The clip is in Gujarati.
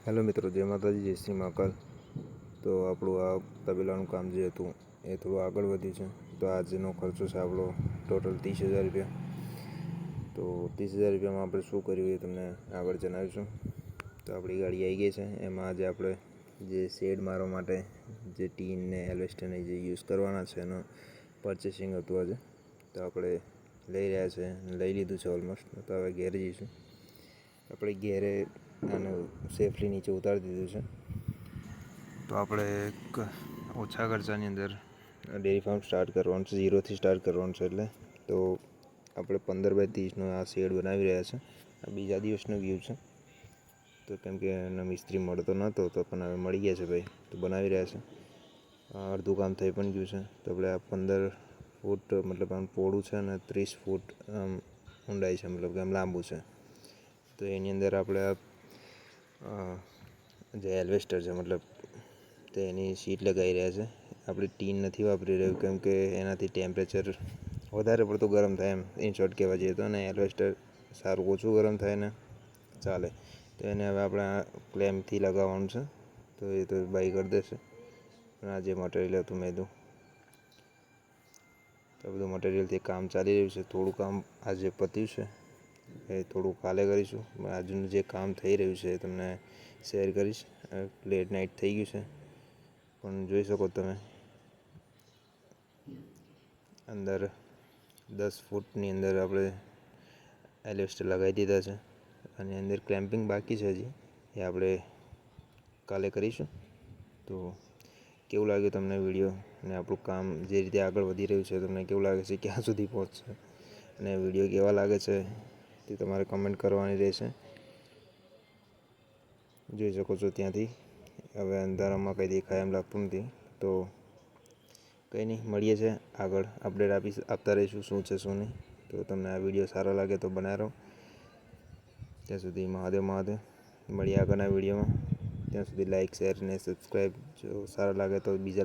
હેલો મિત્રો, જય માતાજી, જય શ્રી મહાકાલ. તો આપણું આ તબેલાનું કામ જે હતું એ થોડું આગળ વધ્યું છે. તો આજનો ખર્ચો છે આપણો ટોટલ 30,000 રૂપિયા. તો 30,000 રૂપિયામાં આપણે શું કર્યું એ તમને આગળ જણાવીશું. તો આપણી ગાડી આવી ગઈ છે. એમાં આજે આપણે જે શેડ મારવા માટે જે ટીન ને એલ્વેસ્ટરને જે યુઝ કરવાના છે એનું પરચેસિંગ હતું આજે. તો આપણે લઈ રહ્યા છે, લઈ લીધું છે ઓલમોસ્ટ. તો હવે ઘેર જઈશું. આપણે ઘેરે આને સેફલી નીચે ઉતારી દીધું છે. તો આપણે એક ઓછા ખર્ચાની અંદર ડેરી ફાર્મ સ્ટાર્ટ કરવાનું છે, 0થી સ્ટાર્ટ કરવાનું છે. એટલે તો આપણે 15x30નો આ શેડ બનાવી રહ્યા છે. આ બીજા દિવસનો વ્યૂ છે. તો કેમ કે એનો મિસ્ત્રી મળતો નહોતો તો પણ હવે મળી ગયા છે ભાઈ, તો બનાવી રહ્યા છે. અડધું કામ થઈ પણ ગયું છે. તો આપણે આ 15 ફૂટ મતલબ આમ પહોળું છે અને 30 ફૂટ આમ ઊંડાઈ છે, મતલબ કે આમ લાંબુ છે. તો એની અંદર આપણે જે એલ્વેસ્ટર છે મતલબ તો એની સીટ લગાવી રહ્યા છે. આપણે ટીન નથી વાપરી રહ્યું કેમ કે એનાથી ટેમ્પરેચર વધારે પડતું ગરમ થાય, એમ ઇન શોર્ટ કહેવા જઈએ તો. અને એલ્વેસ્ટર સારું ઓછું ગરમ થાય ને ચાલે. તો એને હવે આપણે આ ક્લેમ્પથી લગાવવાનું છે. તો એ તો બાય કરી દેશે. પણ આ જે મટીરિયલ હતું મેં તો બધું મટીરિયલથી કામ ચાલી રહ્યું છે. થોડું કામ આજે પત્યું છે, એ થોડું કાલે કરીશું. આજનું જે કામ થઈ રહ્યું છે એ તમને શેર કરીશ. લેટ નાઇટ થઈ ગયું છે પણ જોઈ શકો તમે અંદર 10 ફૂટની અંદર આપણે એલ્વેસ્ટર લગાવી દીધા છે. અને અંદર ક્લેમ્પિંગ બાકી છે હજી, એ આપણે કાલે કરીશું. તો કેવું લાગ્યું તમને વિડીયો અને આપણું કામ જે રીતે આગળ વધી રહ્યું છે, તમને કેવું લાગે છે, ક્યાં સુધી પહોંચશે અને વિડીયો કેવા લાગે છે તે તમારે કમેન્ટ કરવાની રહેશે. જોઈ શકો છો ત્યાંથી હવે અંધારામાં કંઈ દેખાય એમ લાગતું નથી. તો કંઈ નહીં, મળીએ છીએ આગળ, અપડેટ આપતા રહીશું શું છે શું નહીં. તો તમને આ વિડીયો સારો લાગે તો બનાવી રહો. ત્યાં સુધી મહાદેવ મહાદેવ. મળીએ આગળના વિડીયોમાં. ત્યાં સુધી લાઇક, શેર અને સબસ્ક્રાઈબ જો સારા લાગે તો બીજા